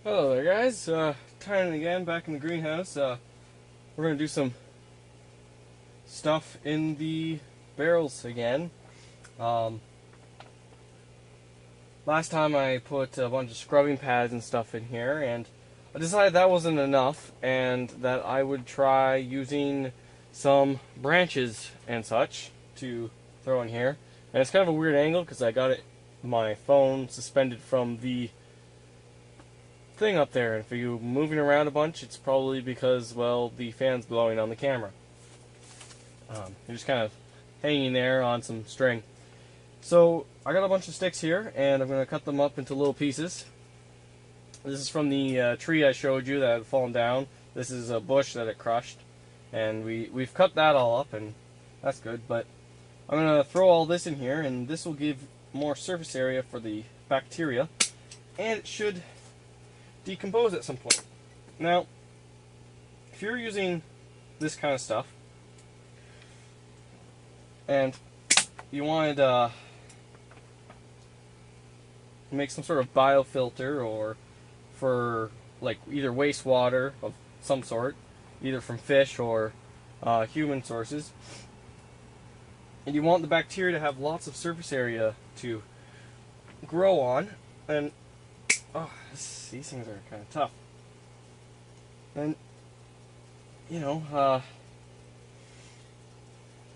Hello there, guys. Tying again back in the greenhouse. We're going to do some stuff in the barrels again. Last time I put a bunch of scrubbing pads and stuff in here, and I decided that wasn't enough, and that I would try using some branches and such to throw in here. And it's kind of a weird angle because I got my phone suspended from the thing up there, and if you're moving around a bunch, it's probably because, well, the fan's blowing on the camera. You're just kind of hanging there on some string. So I got a bunch of sticks here, and I'm going to cut them up into little pieces. This is from the tree I showed you that had fallen down. This is a bush that it crushed, and we've cut that all up, and that's good. But I'm going to throw all this in here, and this will give more surface area for the bacteria, and it should decompose at some point. Now, if you're using this kind of stuff and you wanted to make some sort of biofilter, or for like either wastewater of some sort, either from fish or human sources, and you want the bacteria to have lots of surface area to grow on, and these things are kind of tough. And, you know,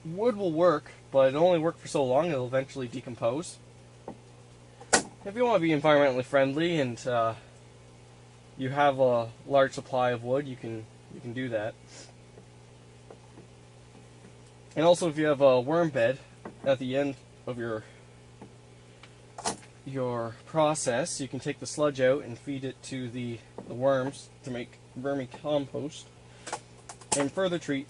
wood will work, but it'll only work for so long. It'll eventually decompose. If you want to be environmentally friendly and you have a large supply of wood, you can do that. And also, if you have a worm bed at the end of your process, you can take the sludge out and feed it to the worms to make vermicompost, and further treat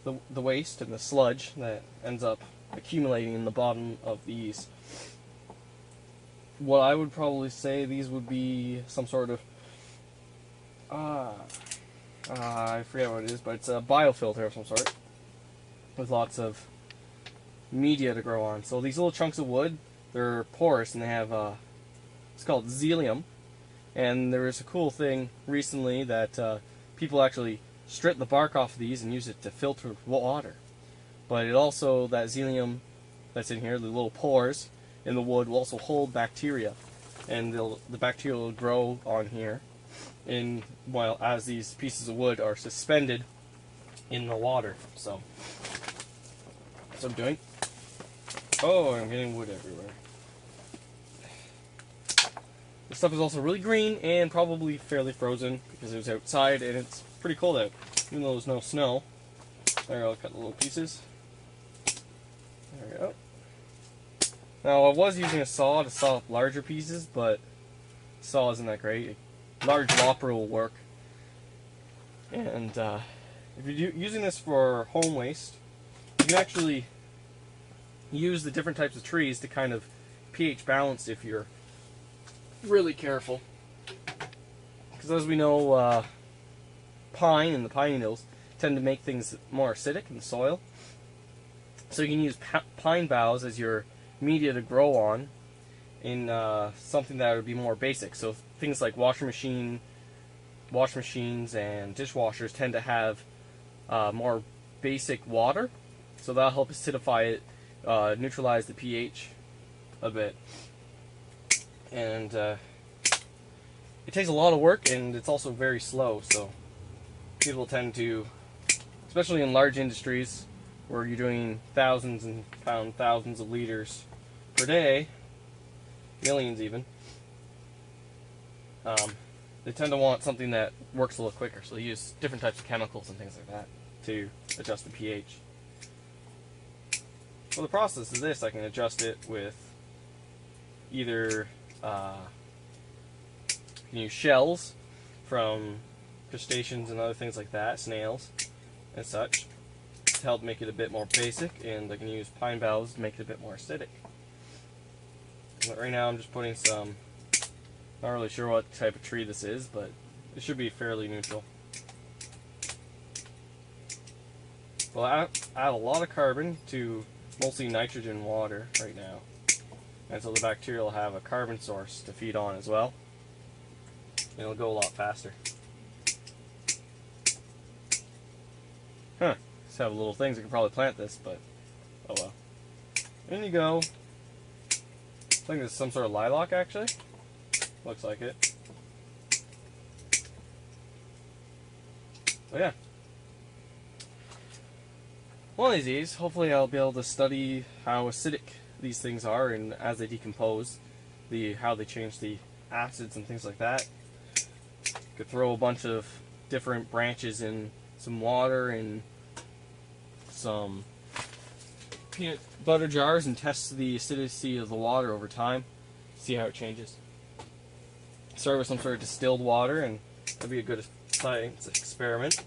the waste and the sludge that ends up accumulating in the bottom of these. What I would probably say, these would be some sort of I forget what it is, but it's a biofilter of some sort with lots of media to grow on. So these little chunks of wood, they're porous, and they have it's called xylem. And there was a cool thing recently that people actually strip the bark off of these and use it to filter water. But it also, that xylem that's in here, the little pores in the wood, will also hold bacteria, and the bacteria will grow on here while as these pieces of wood are suspended in the water. So that's what I'm doing. Oh, I'm getting wood everywhere. This stuff is also really green and probably fairly frozen because it was outside and it's pretty cold out, even though there's no snow. There, I'll cut the little pieces. There we go. Now, I was using a saw to saw up larger pieces, but the saw isn't that great. A large lopper will work. And if you're using this for home waste, you can actually use the different types of trees to kind of pH balance if you're really careful. Because as we know, pine and the pine needles tend to make things more acidic in the soil. So you can use pine boughs as your media to grow on in something that would be more basic. So things like wash machines and dishwashers tend to have more basic water. So that'll help acidify it, neutralize the pH a bit. And it takes a lot of work, and it's also very slow, so people tend to, especially in large industries where you're doing thousands of liters per day, millions even, they tend to want something that works a little quicker, so they use different types of chemicals and things like that to adjust the pH. Well, the process is this: I can adjust it with either you can use shells from crustaceans and other things like that, snails and such, to help make it a bit more basic, and I can use pine boughs to make it a bit more acidic. But right now I'm just putting some, not really sure what type of tree this is, but it should be fairly neutral. Well, I add a lot of carbon to mostly nitrogen water right now, and so the bacteria will have a carbon source to feed on as well. It'll go a lot faster. Huh. Just have little things. I could probably plant this, but oh well. In you go. I think this is some sort of lilac, actually. Looks like it. Oh yeah. One of these, hopefully I'll be able to study how acidic these things are and as they decompose, how they change the acids and things like that. Could throw a bunch of different branches in some water and some peanut butter jars and test the acidity of the water over time. See how it changes. Start with some sort of distilled water, and that'd be a good science experiment.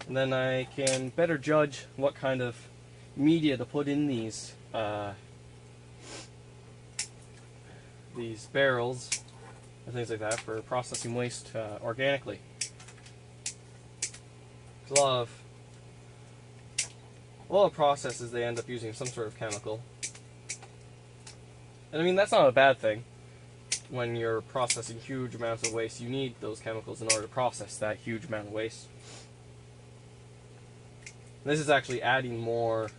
And then I can better judge what kind of media to put in these barrels and things like that for processing waste organically. A lot of processes, they end up using some sort of chemical. And I mean, that's not a bad thing. When you're processing huge amounts of waste, you need those chemicals in order to process that huge amount of waste. This is actually adding more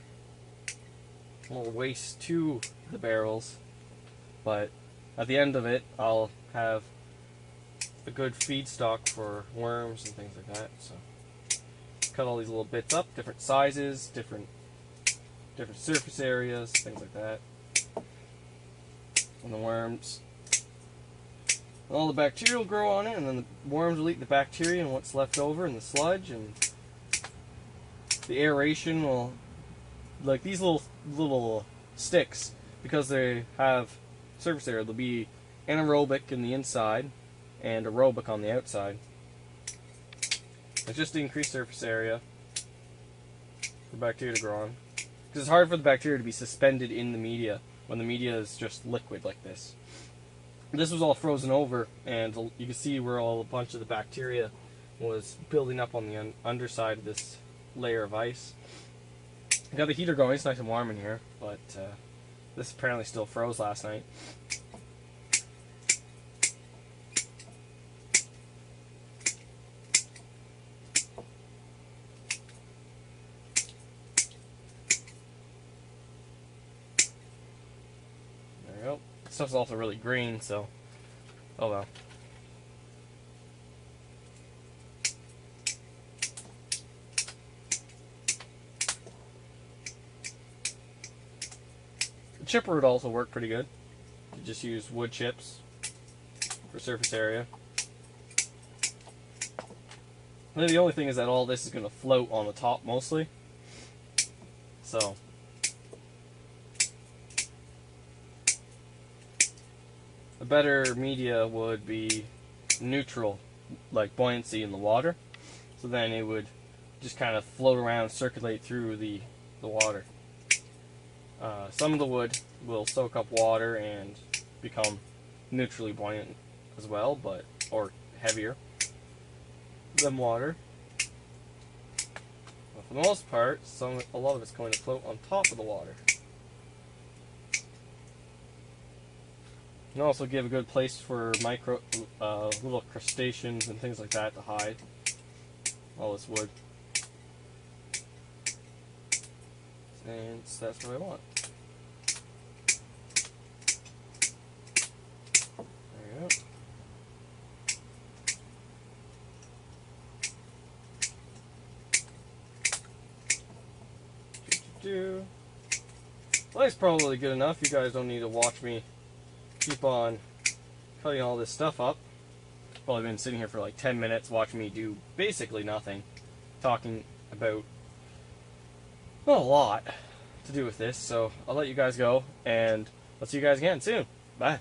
waste to the barrels, but at the end of it, I'll have a good feedstock for worms and things like that. So cut all these little bits up, different sizes, different surface areas, things like that. And the worms, and all the bacteria will grow on it, and then the worms will eat the bacteria and what's left over in the sludge, and the aeration will, like these little sticks, because they have surface area, they'll be anaerobic in the inside and aerobic on the outside. It's just to increase surface area for bacteria to grow on. Because it's hard for the bacteria to be suspended in the media when the media is just liquid like this. This was all frozen over, and you can see where a bunch of the bacteria was building up on the underside of this layer of ice. I got the heater going, it's nice and warm in here, but this apparently still froze last night. There we go. Stuff's also really green, so oh well. The chipper would also work pretty good. You just use wood chips for surface area. And then the only thing is that all this is going to float on the top mostly. So a better media would be neutral, like buoyancy in the water. So then it would just kind of float around, circulate through the water. Some of the wood will soak up water and become neutrally buoyant as well, or heavier than water. But for the most part, a lot of it's going to float on top of the water. And also give a good place for little crustaceans and things like that to hide. All this wood. And that's what I want. There you go. Well, that's probably good enough. You guys don't need to watch me keep on cutting all this stuff up. Probably been sitting here for like 10 minutes watching me do basically nothing, talking about not a lot to do with this, so I'll let you guys go, and I'll see you guys again soon. Bye.